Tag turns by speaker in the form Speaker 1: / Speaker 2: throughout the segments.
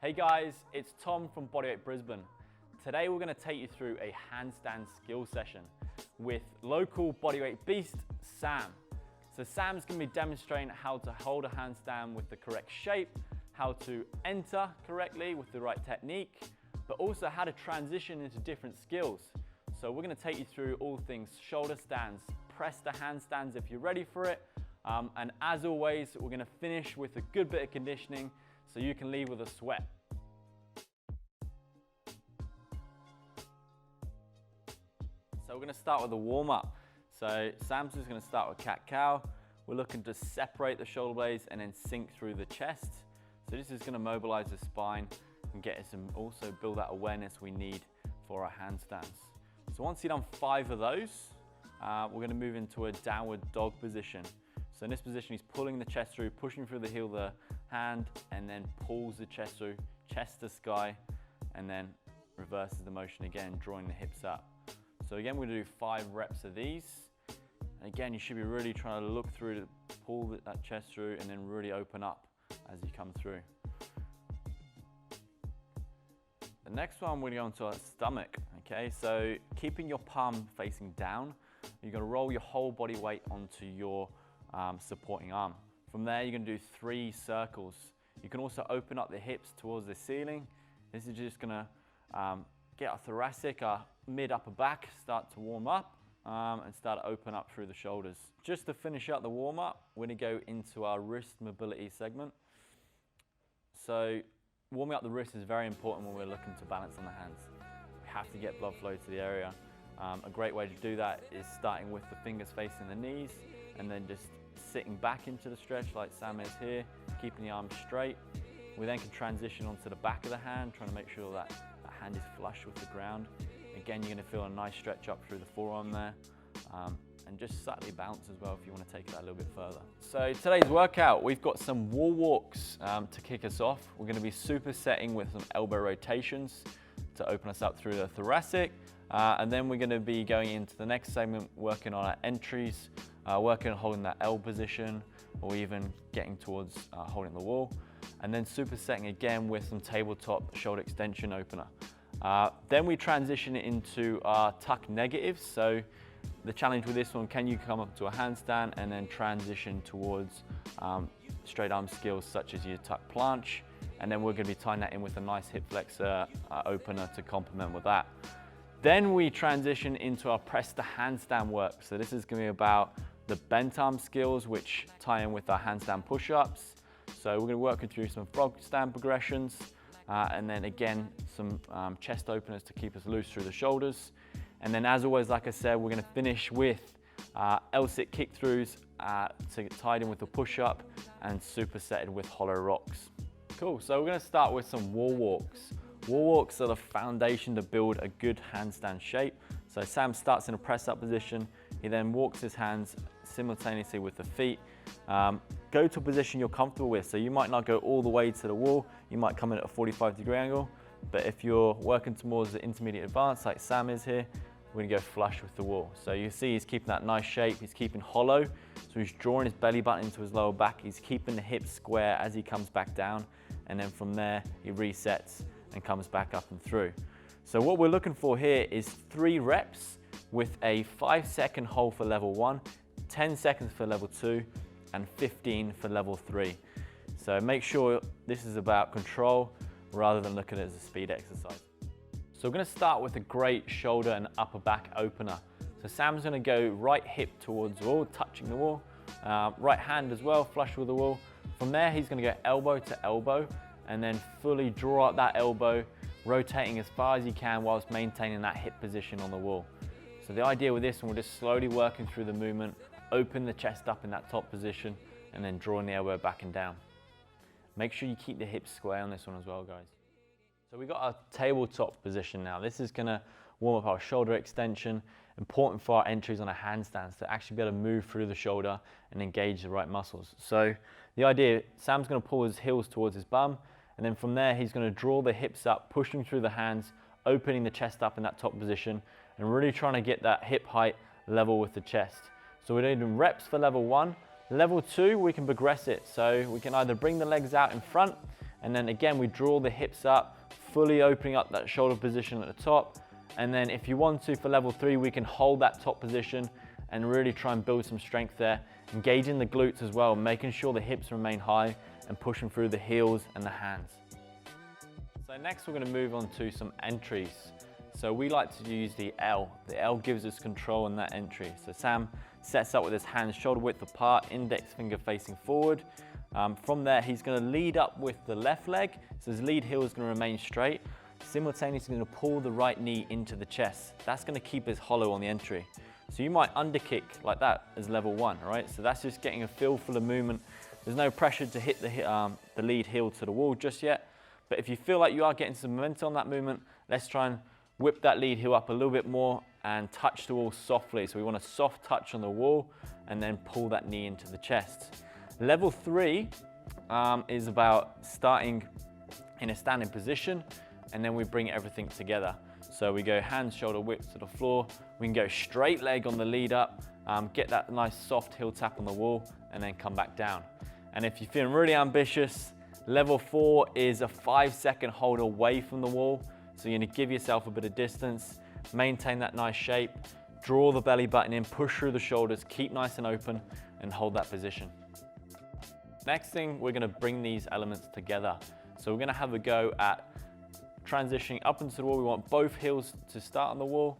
Speaker 1: Hey guys, it's Tom from Bodyweight Brisbane. Today we're going to take you through a handstand skill session with local bodyweight beast, Sam. So Sam's going to be demonstrating how to hold a handstand with the correct shape, how to enter correctly with the right technique, but also how to transition into different skills. So we're going to take you through all things shoulder stands, press the handstands if you're ready for it, and as always, we're going to finish with a good bit of conditioning so you can leave with a sweat. So we're going to start with a warm-up. So Sam's just going to start with cat-cow. We're looking to separate the shoulder blades and then sink through the chest. So this is going to mobilize the spine and get us and also build that awareness we need for our handstands. So once you've done 5 of those, we're going to move into a downward dog position. So in this position, he's pulling the chest through, pushing through the heel of the hand, and then pulls the chest through, chest to sky, and then reverses the motion again, drawing the hips up. So again, we're going to do 5 reps of these. And again, you should be really trying to look through to pull that chest through and then really open up as you come through. The next one, we're going to go into our stomach. Okay, so keeping your palm facing down, you're going to roll your whole body weight onto your supporting arm. From there, you're going to do 3 circles. You can also open up the hips towards the ceiling. This is just going to get our thoracic, our mid-upper back start to warm up and start to open up through the shoulders. Just to finish up the warm-up, we're going to go into our wrist mobility segment. So warming up the wrist is very important when we're looking to balance on the hands. We have to get blood flow to the area. A great way to do that is starting with the fingers facing the knees and then just sitting back into the stretch like Sam is here, keeping the arms straight. We then can transition onto the back of the hand, trying to make sure that the hand is flush with the ground. Again, you're going to feel a nice stretch up through the forearm there, and just slightly bounce as well if you want to take that a little bit further. So today's workout, we've got some wall walks to kick us off. We're going to be supersetting with some elbow rotations to open us up through the thoracic, and then we're going to be going into the next segment, working on our entries, working on holding that L position, or even getting towards holding the wall, and then supersetting again with some tabletop shoulder extension opener. Then we transition it into our tuck negatives. So the challenge with this one, can you come up to a handstand and then transition towards straight arm skills such as your tuck planche, and then we're going to be tying that in with a nice hip flexor opener to complement with that. Then we transition into our press to handstand work. So this is going to be about the bent arm skills, which tie in with our handstand push-ups. So we're going to work through some frog stand progressions, and then again, some chest openers to keep us loose through the shoulders. And then as always, like I said, we're going to finish with L-sit kick-throughs tied in with a push-up and supersetted with hollow rocks. Cool, so we're going to start with some wall walks. Wall walks are the foundation to build a good handstand shape. So Sam starts in a press-up position. He then walks his hands simultaneously with the feet. Go to a position you're comfortable with. So you might not go all the way to the wall. You might come in at a 45-degree angle. But if you're working towards the intermediate advance, like Sam is here, we're going to go flush with the wall. So you see he's keeping that nice shape. He's keeping hollow. So he's drawing his belly button into his lower back. He's keeping the hips square as he comes back down. And then from there, he resets and comes back up and through. So what we're looking for here is 3 reps with a 5-second hold for level 1, 10 seconds for level 2, and 15 for level 3. So make sure this is about control rather than looking at it as a speed exercise. So we're going to start with a great shoulder and upper back opener. So Sam's going to go right hip towards the wall, touching the wall, right hand as well, flush with the wall. From there, he's going to go elbow to elbow and then fully draw out that elbow, rotating as far as you can whilst maintaining that hip position on the wall. So the idea with this one, we're just slowly working through the movement, open the chest up in that top position, and then drawing the elbow back and down. Make sure you keep the hips square on this one as well, guys. So we've got our tabletop position now. This is going to warm up our shoulder extension, important for our entries on a handstand to actually be able to move through the shoulder and engage the right muscles. So the idea, Sam's going to pull his heels towards his bum, and then from there he's going to draw the hips up, pushing through the hands, opening the chest up in that top position, and really trying to get that hip height level with the chest. So we're doing reps for level 1. Level 2, we can progress it. So we can either bring the legs out in front And then again, we draw the hips up, fully opening up that shoulder position at the top. And then if you want to, for level 3, we can hold that top position and really try and build some strength there, engaging the glutes as well, making sure the hips remain high and pushing through the heels and the hands. So next we're going to move on to some entries. So we like to use the L. The L gives us control in that entry. So Sam sets up with his hands shoulder width apart, index finger facing forward. From there, he's going to lead up with the left leg. So his lead heel is going to remain straight. Simultaneously going to pull the right knee into the chest. That's going to keep us hollow on the entry. So you might underkick like that as level 1, all right? So that's just getting a feel for the movement. There's no pressure to hit the lead heel to the wall just yet. But if you feel like you are getting some momentum on that movement, let's try and whip that lead heel up a little bit more and touch the wall softly. So we want a soft touch on the wall and then pull that knee into the chest. Level 3 is about starting in a standing position, and then we bring everything together. So we go hands shoulder width to the floor. We can go straight leg on the lead up, get that nice soft heel tap on the wall, and then come back down. And if you're feeling really ambitious, level 4 is a 5-second hold away from the wall. So you're gonna give yourself a bit of distance, maintain that nice shape, draw the belly button in, push through the shoulders, keep nice and open, and hold that position. Next thing, we're gonna bring these elements together. So we're gonna have a go at transitioning up into the wall. We want both heels to start on the wall.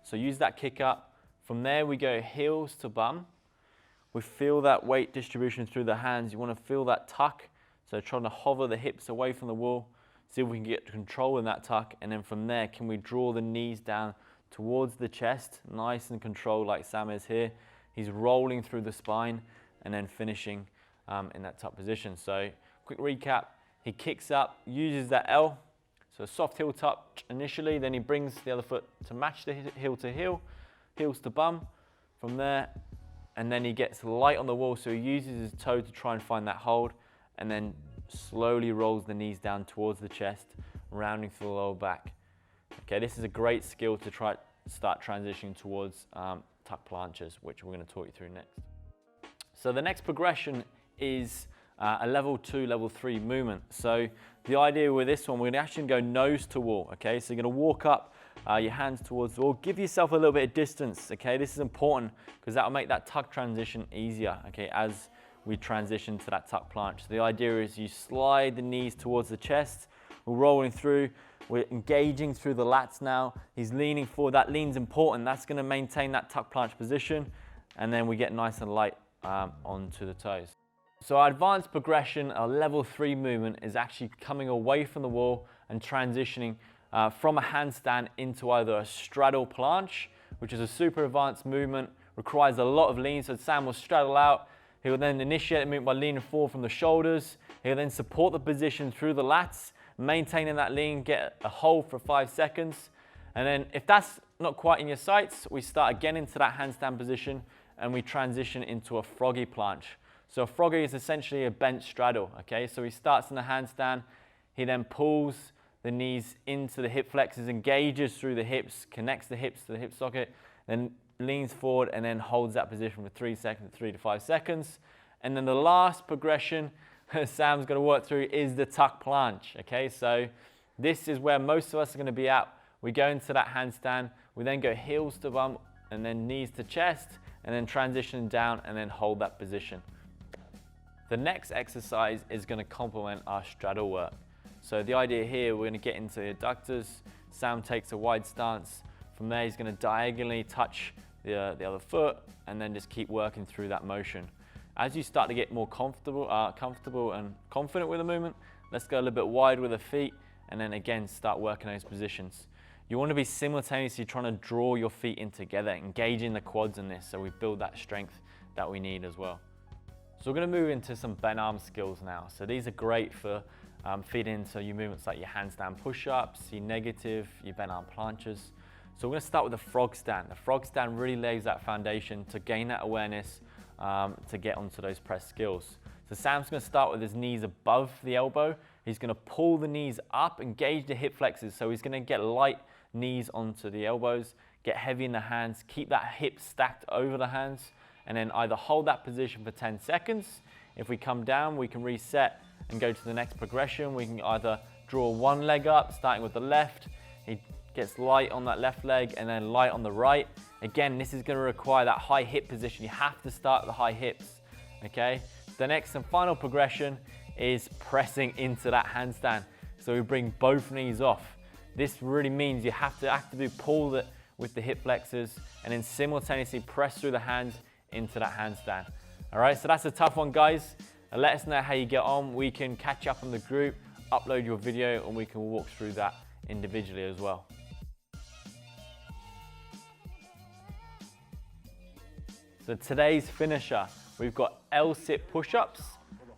Speaker 1: So use that kick up. From there, we go heels to bum. We feel that weight distribution through the hands. You want to feel that tuck. So trying to hover the hips away from the wall. See if we can get control in that tuck. And then from there, can we draw the knees down towards the chest? Nice and controlled like Sam is here. He's rolling through the spine and then finishing in that tuck position. So quick recap. He kicks up, uses that L. So a soft heel touch initially, then he brings the other foot to match the heel to heel, heels to bum from there, and then he gets light on the wall, so he uses his toe to try and find that hold, and then slowly rolls the knees down towards the chest, rounding through the lower back. Okay, this is a great skill to start transitioning towards tuck planches, which we're going to talk you through next. So the next progression is a level 2, level 3 movement. So the idea with this one, we're gonna actually go nose to wall, okay? So you're gonna walk up, your hands towards the wall, give yourself a little bit of distance, okay? This is important because that'll make that tuck transition easier, okay, as we transition to that tuck planche. So the idea is you slide the knees towards the chest, we're rolling through, we're engaging through the lats now. He's leaning forward, that lean's important. That's gonna maintain that tuck planche position, and then we get nice and light onto the toes. So our advanced progression, our level 3 movement, is actually coming away from the wall and transitioning from a handstand into either a straddle planche, which is a super advanced movement, requires a lot of lean. So Sam will straddle out. He will then initiate the movement by leaning forward from the shoulders. He'll then support the position through the lats, maintaining that lean, get a hold for 5 seconds. And then if that's not quite in your sights, we start again into that handstand position and we transition into a froggy planche. So a froggy is essentially a bench straddle, okay? So he starts in the handstand, he then pulls the knees into the hip flexors, engages through the hips, connects the hips to the hip socket, then leans forward and then holds that position for 3 seconds, 3 to 5 seconds. And then the last progression Sam's gonna work through is the tuck planche, okay? So this is where most of us are gonna be at. We go into that handstand, we then go heels to bum and then knees to chest, and then transition down and then hold that position. The next exercise is going to complement our straddle work. So the idea here, we're going to get into the adductors. Sam takes a wide stance. From there, he's going to diagonally touch the other foot and then just keep working through that motion. As you start to get more comfortable and confident with the movement, let's go a little bit wide with the feet and then again start working those positions. You want to be simultaneously trying to draw your feet in together, engaging the quads in this so we build that strength that we need as well. So we're going to move into some bent arm skills now. So these are great for feeding into your movements like your handstand push-ups, your negative, your bent arm planches. So we're going to start with the frog stand. The frog stand really lays that foundation to gain that awareness to get onto those press skills. So Sam's going to start with his knees above the elbow. He's going to pull the knees up, engage the hip flexors. So he's going to get light knees onto the elbows, get heavy in the hands, keep that hip stacked over the hands, and then either hold that position for 10 seconds. If we come down, we can reset and go to the next progression. We can either draw one leg up, starting with the left. He gets light on that left leg and then light on the right. Again, this is going to require that high hip position. You have to start with the high hips, okay? The next and final progression is pressing into that handstand. So we bring both knees off. This really means you have to actively pull it with the hip flexors and then simultaneously press through the hands into that handstand. All right, so that's a tough one, guys. Let us know how you get on. We can catch up on the group, upload your video, and we can walk through that individually as well. So today's finisher, we've got L-sit push-ups.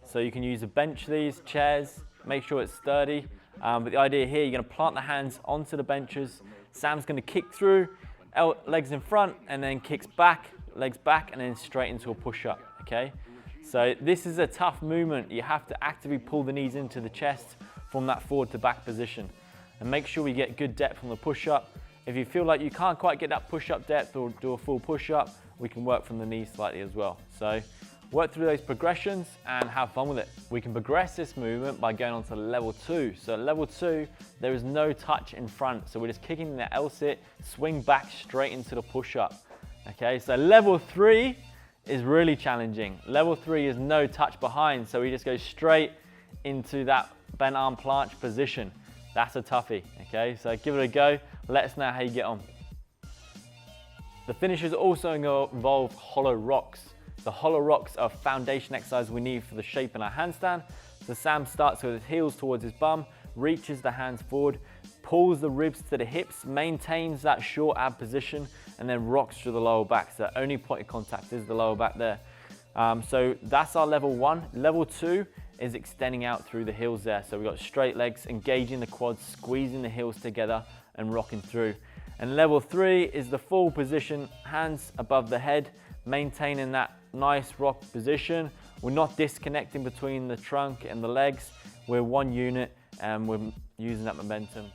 Speaker 1: So you can use a bench these, chairs, make sure it's sturdy. But the idea here, you're gonna plant the hands onto the benches. Sam's gonna kick through, legs in front, and then kicks back, legs back, and then straight into a push-up, okay? So this is a tough movement. You have to actively pull the knees into the chest from that forward to back position. And make sure we get good depth on the push-up. If you feel like you can't quite get that push-up depth or do a full push-up, we can work from the knees slightly as well. So work through those progressions and have fun with it. We can progress this movement by going on to level 2. So at level 2, there is no touch in front. So we're just kicking the L-sit, swing back straight into the push-up. Okay, so level 3 is really challenging. Level 3 is no touch behind. So we just go straight into that bent arm planche position. That's a toughie, okay? So give it a go. Let us know how you get on. The finishers also involve hollow rocks. The hollow rocks are a foundation exercise we need for the shape in our handstand. So Sam starts with his heels towards his bum, reaches the hands forward, pulls the ribs to the hips, maintains that short ab position, and then rocks through the lower back. So only point of contact is the lower back there. So that's our level 1. Level 2 is extending out through the heels there. So we've got straight legs, engaging the quads, squeezing the heels together and rocking through. And level 3 is the full position, hands above the head, maintaining that nice rock position. We're not disconnecting between the trunk and the legs. We're one unit and we're using that momentum